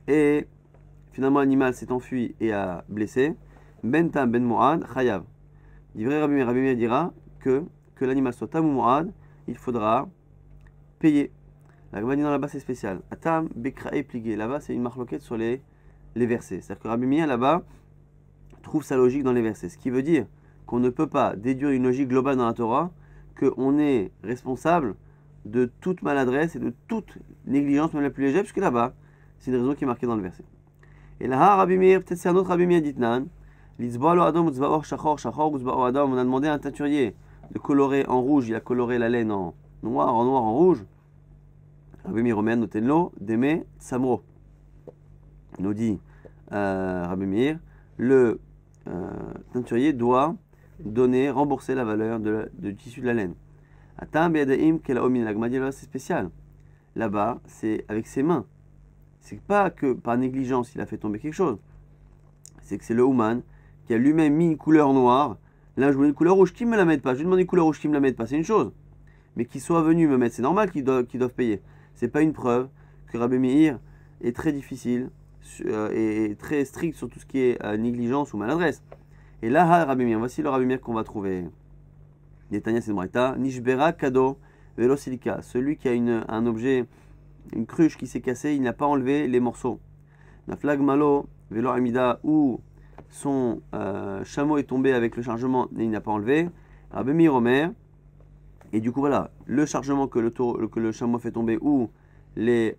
et finalement l'animal s'est enfui et a blessé, ben tam ben mu'ad chayav. Dit vrai Rabbi Meir dira que l'animal soit tam ou mu'ad, il faudra payer. La Gemara dit non, là-bas c'est spécial. Atam bekrae pligé, là-bas c'est une marloquette sur les versets. C'est-à-dire que Rabbi Meir là-bas trouve sa logique dans les versets, ce qui veut dire qu'on ne peut pas déduire une logique globale dans la Torah, qu'on est responsable de toute maladresse et de toute négligence, même la plus légère, puisque là-bas, c'est une raison qui est marquée dans le verset. Et là, Rabbi Meir, peut-être c'est un autre Rabbi Meir d'Itnan. On a demandé à un teinturier de colorer en rouge, il a coloré la laine en noir, en rouge. Rabbi Meir, Omer, notenlo, deme, samro. Nous dit Rabbi Meir, le teinturier doit rembourser la valeur du tissu de la laine. C'est spécial. Là-bas, c'est avec ses mains. C'est pas que par négligence il a fait tomber quelque chose. C'est que c'est le Ouman qui a lui-même mis une couleur noire. Là, je voulais une couleur rouge, qui me la mette pas? Je lui demande une couleur rouge, qui me la mette pas? C'est une chose. Mais qu'ils soient venus me mettre, c'est normal qu'ils doivent payer. C'est pas une preuve que Rabbi Meir est très difficile et très strict sur tout ce qui est négligence ou maladresse. Et là, Rabbi Meir, voici le Rabbi Meir qu'on va trouver. Netanya Sedmraita, Nishbera Kado Velo Silika. Celui qui a un objet, une cruche qui s'est cassée, il n'a pas enlevé les morceaux. Naflag Malo Velo Amida, où son chameau est tombé avec le chargement et il n'a pas enlevé. Rabbi Meir Omer. Et du coup, voilà, le chargement que le chameau fait tomber ou les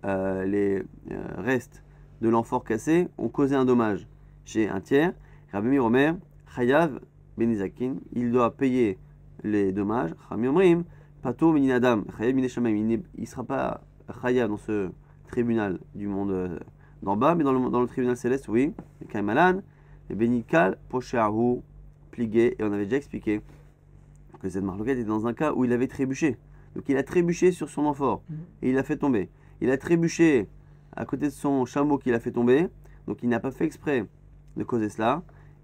restes de l'amphore cassé ont causé un dommage chez un tiers. Rabbi Meir Omer, Chayav Benizakin, il doit payer les dommages. Il ne sera pas chayav dans ce tribunal du monde d'en bas, mais dans le tribunal céleste, oui. Kaimalan, et Benikal, Poshéahu, pligué, et on avait déjà expliqué que cette marloquette est dans un cas où il avait trébuché. Donc il a trébuché sur son amphore et il l'a fait tomber. Il a trébuché à côté de son chameau qu'il a fait tomber. Donc il n'a pas fait exprès de causer cela,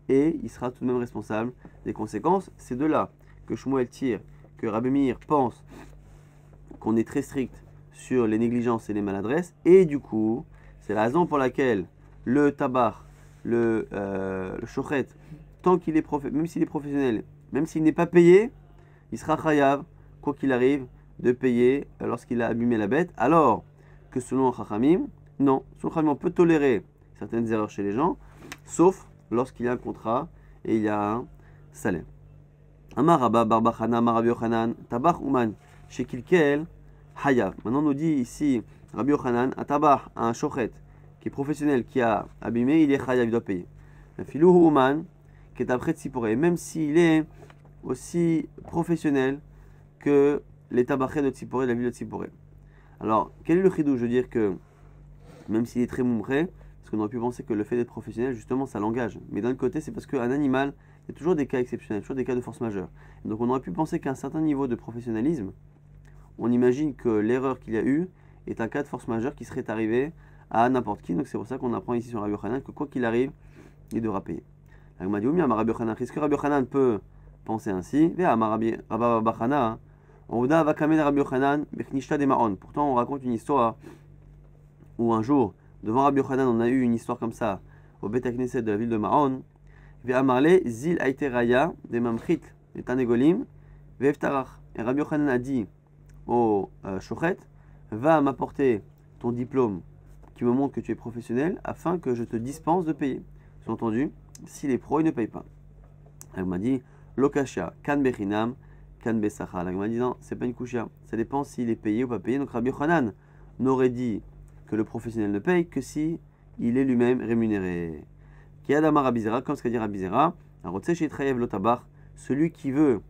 et il sera tout de même responsable des conséquences. C'est de là que Shmuel tire, que Rabbi Meir pense qu'on est très strict sur les négligences et les maladresses, et du coup, c'est la raison pour laquelle le tabac, le shochet, tant qu'il est même s'il est professionnel, même s'il n'est pas payé, il sera chayav, quoi qu'il arrive, de payer lorsqu'il a abîmé la bête, alors que selon Chachamim, non, selon Chachamim, on peut tolérer certaines erreurs chez les gens, sauf lorsqu'il y a un contrat et il y a un salaire. Amar Rabba bar Bachana, Amar Rabbi Yochanan, Tabach Uman, Shekilkel, Hayav. Maintenant, on nous dit ici, Rabbi Yochanan, un tabac, un shochet, qui est professionnel, qui a abîmé, il est chayav, il doit payer. Filouhu Uman, qui est après Tzipporé, même s'il est aussi professionnel que les tabachés de Tzipporé, de la ville de Tzipporé. Alors, quel est le chidou? Je veux dire que, même s'il est très moumré, parce qu'on aurait pu penser que le fait d'être professionnel, justement, ça l'engage. Mais d'un côté, c'est parce qu'un animal, il y a toujours des cas exceptionnels, toujours des cas de force majeure. Et donc on aurait pu penser qu'à un certain niveau de professionnalisme, on imagine que l'erreur qu'il y a eu est un cas de force majeure qui serait arrivé à n'importe qui. Donc c'est pour ça qu'on apprend ici sur Rabbi Yochanan que quoi qu'il arrive, il devra payer. Est-ce que Rabbi Yochanan peut penser ainsi? Pourtant on raconte une histoire où un jour, devant Rabbi Yochanan, on a eu une histoire comme ça au Beth Knesset de la ville de Maon. Ve'amarle zil aiteraya de mamchit et tanegolim ve'eftarach. Et Rabbi Yochanan a dit au shochet, va m'apporter ton diplôme qui me montre que tu es professionnel afin que je te dispense de payer. Sous-entendu, s'il est pro, il ne paye pas. Elle m'a dit, lokasha kan bechinam kan besachar. Elle m'a dit, non, c'est pas une kushia. Ça dépend s'il est payé ou pas payé. Donc Rabbi Yochanan n'aurait dit que le professionnel ne paye que si il est lui-même rémunéré. Kiadama Rabizera, comme ce qu'a dit Rabizera, celui qui veut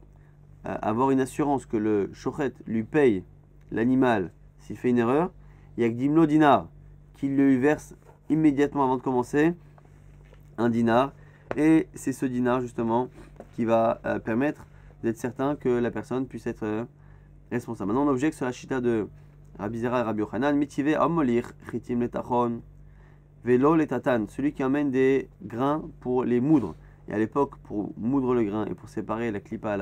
avoir une assurance que le shochet lui paye l'animal s'il fait une erreur, il y a que Dimlo dinar qui lui verse immédiatement avant de commencer un dinar, et c'est ce dinar justement qui va permettre d'être certain que la personne puisse être responsable. Maintenant on objecte sur la chita de Rabizera et Rabbi Yochanan, mitive amolir chitim letachon velo letatan, celui qui emmène des grains pour les moudre. Et à l'époque, pour moudre le grain et pour séparer la clipa,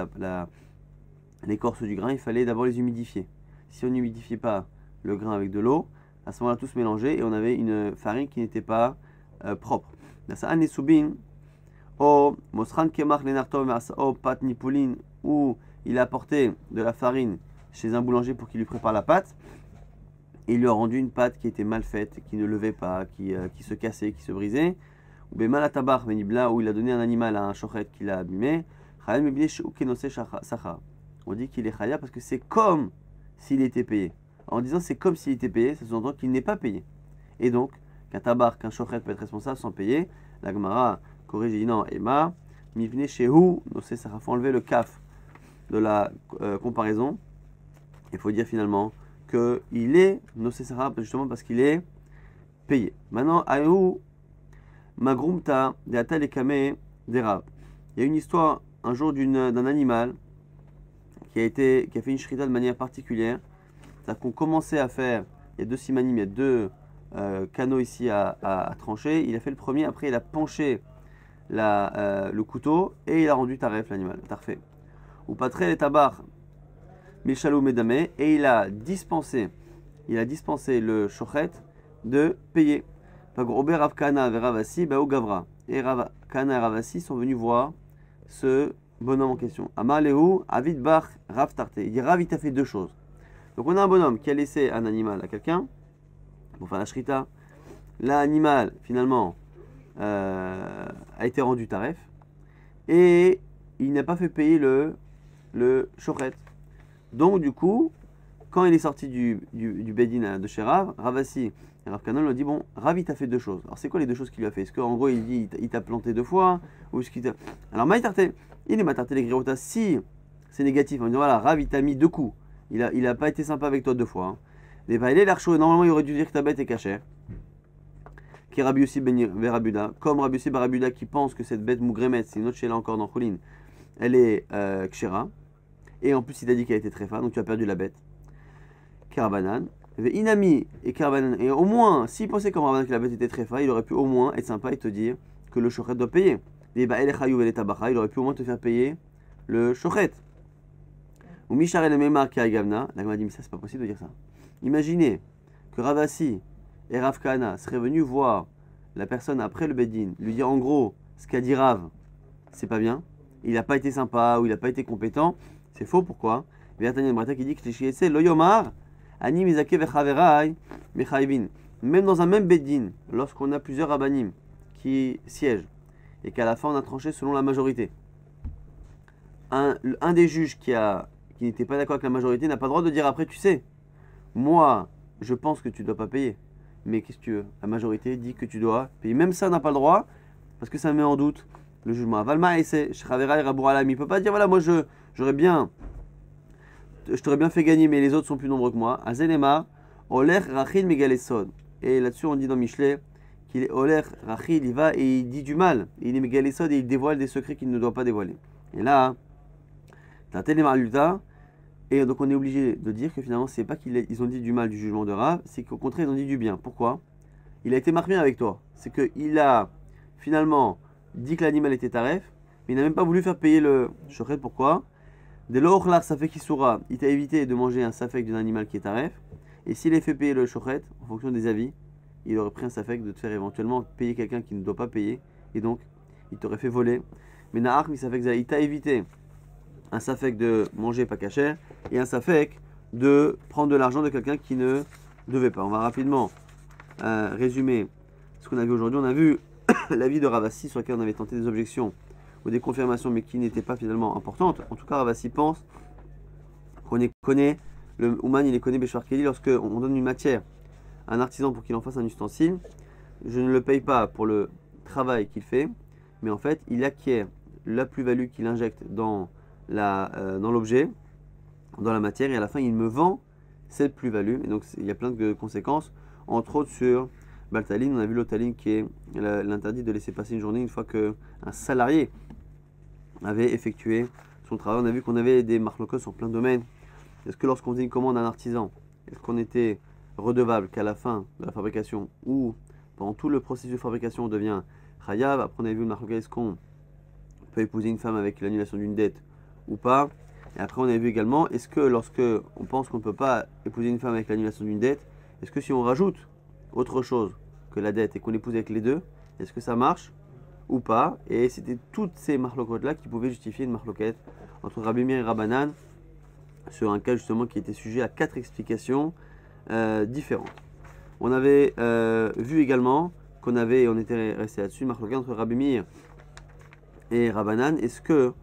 l'écorce du grain, il fallait d'abord les humidifier. Si on n'humidifiait pas le grain avec de l'eau, à ce moment-là, tout se mélangeait et on avait une farine qui n'était pas propre. Où il a apporté de la farine chez un boulanger pour qu'il lui prépare la pâte, et il lui a rendu une pâte qui était mal faite, qui ne levait pas, qui se cassait, qui se brisait. Ou bien malatabar menibla, où il a donné un animal à un shochet qu'il a abîmé. On dit qu'il est chaya parce que c'est comme s'il était payé. En disant c'est comme s'il était payé, ça sous-entend qu'il n'est pas payé. Et donc, qu'un tabar, qu'un shochet peut être responsable sans payer, la Gemara corrige et dit non, Emma, mivne shehu, nosé sacha, faut enlever le kaf de la comparaison. Il faut dire finalement qu'il est nosé sacha justement parce qu'il est payé. Maintenant, ayu magrumta de atal ekame d'Erab. Il y a une histoire un jour d'un animal qui a fait une shrita de manière particulière. C'est-à-dire qu'on commençait à faire, il y a deux simanim, il y a deux canaux ici à trancher. Il a fait le premier, après il a penché le couteau et il a rendu taref l'animal, tarfé. Ou patre les tabar, milchalou medame, et il a dispensé le shochet de payer. Rav Kana et Ravasi, Bao Gavra. Et Rav Kana et Ravasi sont venus voir ce bonhomme en question. Amar Lehu, Avid Bach, Rav Tarte. Il dit Rav, il t'a fait deux choses. Donc on a un bonhomme qui a laissé un animal à quelqu'un pour faire la shrita. L'animal, finalement, a été rendu taref. Et il n'a pas fait payer le shochet. Donc du coup, quand il est sorti du Bedin de chez Rav, Ravasi et Rav Kana lui ont dit bon, Rav il t'a fait deux choses. Alors c'est quoi les deux choses qu'il lui a fait? Est-ce qu'en gros il dit il t'a planté deux fois ou est-ce qu'il t'a... Alors Maïtarté, il est Maïtarté les Griota. Si c'est négatif, on dit voilà, Rav il t'a mis deux coups. Il a pas été sympa avec toi deux fois. Hein. Et bah, il est l'air chaud. Normalement il aurait dû dire que ta bête est cachère. Qui est Rabbi Yossi ben Verabuda. Comme Rabbi Yossi Barabuda qui pense que cette bête Mougremet, c'est une autre chez encore dans Choulin, elle est kshera. Et en plus il a dit qu'elle était très fan, donc tu as perdu la bête. Karabanan. Inami et Karbanan. Et au moins, s'il pensait comme Rabbanan que la bête était très faille, il aurait pu au moins être sympa et te dire que le shochet doit payer. Il aurait pu au moins te faire payer le shochet. Ou Mishar et Memar qui a Gavna. La Gemara dit, mais ça, c'est pas possible de dire ça. Imaginez que Ravasi et Rav Kahana seraient venus voir la personne après le Beddin, lui dire en gros ce qu'a dit Rav, c'est pas bien, il n'a pas été sympa ou il n'a pas été compétent, c'est faux, pourquoi? Il y a Tanya Brata qui dit que c'est Loyomar, Ani Mizake Vechaverai, Mechaivin. Même dans un même Beddin, lorsqu'on a plusieurs rabbanim qui siègent et qu'à la fin on a tranché selon la majorité, un des juges qui n'était pas d'accord avec la majorité n'a pas le droit de dire après, tu sais, moi je pense que tu ne dois pas payer. Mais qu'est-ce que tu veux? La majorité dit que tu dois payer. Même ça, n'a pas le droit, parce que ça met en doute le jugement. Valma et c'est Shravera et Rabour Alam. Il ne peut pas dire, voilà, moi je t'aurais bien fait gagner, mais les autres sont plus nombreux que moi. Azelema, Oler Rachil Megalesod. Et là-dessus, on dit dans Michelet qu'il est Oler Rachil, il va et il dit du mal. Il est Megalesod et il dévoile des secrets qu'il ne doit pas dévoiler. Et là, t'as tellement luta. Et donc on est obligé de dire que finalement, c'est pas qu'ils ont dit du mal du jugement de Rav, c'est qu'au contraire, ils ont dit du bien. Pourquoi? Il a été marqué avec toi. C'est qu'il a finalement dit que l'animal était taref, mais il n'a même pas voulu faire payer le shochet. Pourquoi? Dès lors, là, safek issoura, il t'a évité de manger un safek d'un animal qui est taref. Et s'il a fait payer le shochet, en fonction des avis, il aurait pris un safek de te faire éventuellement payer quelqu'un qui ne doit pas payer. Et donc, il t'aurait fait voler. Mais Nahar, il t'a évité un safek de manger pas cachère et un safek de prendre de l'argent de quelqu'un qui ne devait pas. On va rapidement résumer ce qu'on a vu aujourd'hui. On a vu l'avis de Ravasi sur lequel on avait tenté des objections ou des confirmations mais qui n'étaient pas finalement importantes. En tout cas, Ravasi pense qu'on connaît, le Ouman il est connaît Béchouar Kelly lorsque on donne une matière à un artisan pour qu'il en fasse un ustensile. Je ne le paye pas pour le travail qu'il fait, mais en fait il acquiert la plus-value qu'il injecte dans l'objet, dans la matière, et à la fin il me vend cette plus-value. Et donc il y a plein de conséquences, entre autres sur Baltaline. On a vu l'Otaline qui est l'interdit de laisser passer une journée une fois qu'un salarié avait effectué son travail. On a vu qu'on avait des marlokos sur plein de domaines. Est-ce que lorsqu'on faisait une commande à un artisan, est-ce qu'on était redevable qu'à la fin de la fabrication ou pendant tout le processus de fabrication on devient chayav? Après on a vu le marlokos, est-ce qu'on peut épouser une femme avec l'annulation d'une dette ou pas? Et après on a vu également, est-ce que lorsque on pense qu'on ne peut pas épouser une femme avec l'annulation d'une dette, est-ce que si on rajoute autre chose que la dette et qu'on épouse avec les deux, est-ce que ça marche ou pas? Et c'était toutes ces marloquettes là qui pouvaient justifier une marloquette entre Rabbi Meir et Rabbanan sur un cas justement qui était sujet à 4 explications différentes. On avait vu également qu'on avait, on était resté là-dessus, une marloquette entre Rabbi Meir et Rabbanan. Est-ce que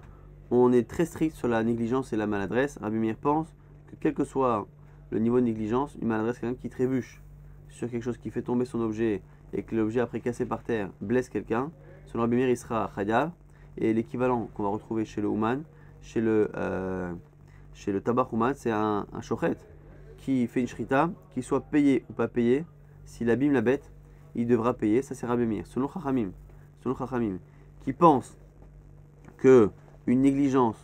on est très strict sur la négligence et la maladresse? Rabbi Meir pense que quel que soit le niveau de négligence, une maladresse, quelqu'un qui trébuche sur quelque chose qui fait tomber son objet et que l'objet après cassé par terre blesse quelqu'un, selon Rabbi Meir il sera chayav. Et l'équivalent qu'on va retrouver chez le Ouman, chez le Tabach Ouman, c'est un shochet qui fait une shrita, qu'il soit payé ou pas payé, s'il abîme la bête, il devra payer. Ça c'est Rabbi Meir. Selon Chachamim, qui pense que une négligence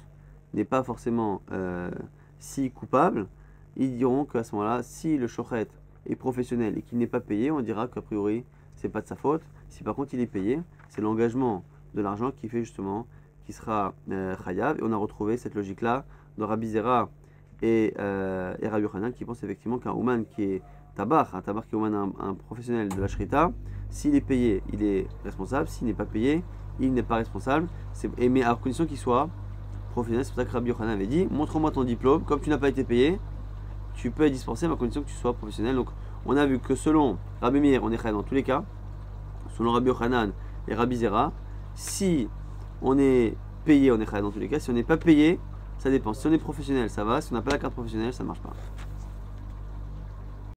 n'est pas forcément si coupable, ils diront qu'à ce moment-là, si le shochet est professionnel et qu'il n'est pas payé, on dira qu'a priori, c'est pas de sa faute. Si par contre il est payé, c'est l'engagement de l'argent qui fait justement, qui sera chayav. Et on a retrouvé cette logique-là dans Rabbi Zera et Rabbi Yochanan qui pensent effectivement qu'un Ouman qui est tabar, un tabar qui est Ouman, un professionnel de la shrita, s'il est payé, il est responsable. S'il n'est pas payé, il n'est pas responsable. Mais à condition qu'il soit professionnel. C'est pour ça que Rabbi Yochanan avait dit, montre-moi ton diplôme, comme tu n'as pas été payé, tu peux être dispensé à condition que tu sois professionnel. Donc on a vu que selon Rabbi Meir, on est chayav dans tous les cas. Selon Rabbi Yochanan et Rabbi Zera, si on est payé, on est chayav dans tous les cas. Si on n'est pas payé, ça dépend. Si on est professionnel, ça va. Si on n'a pas la carte professionnelle, ça ne marche pas.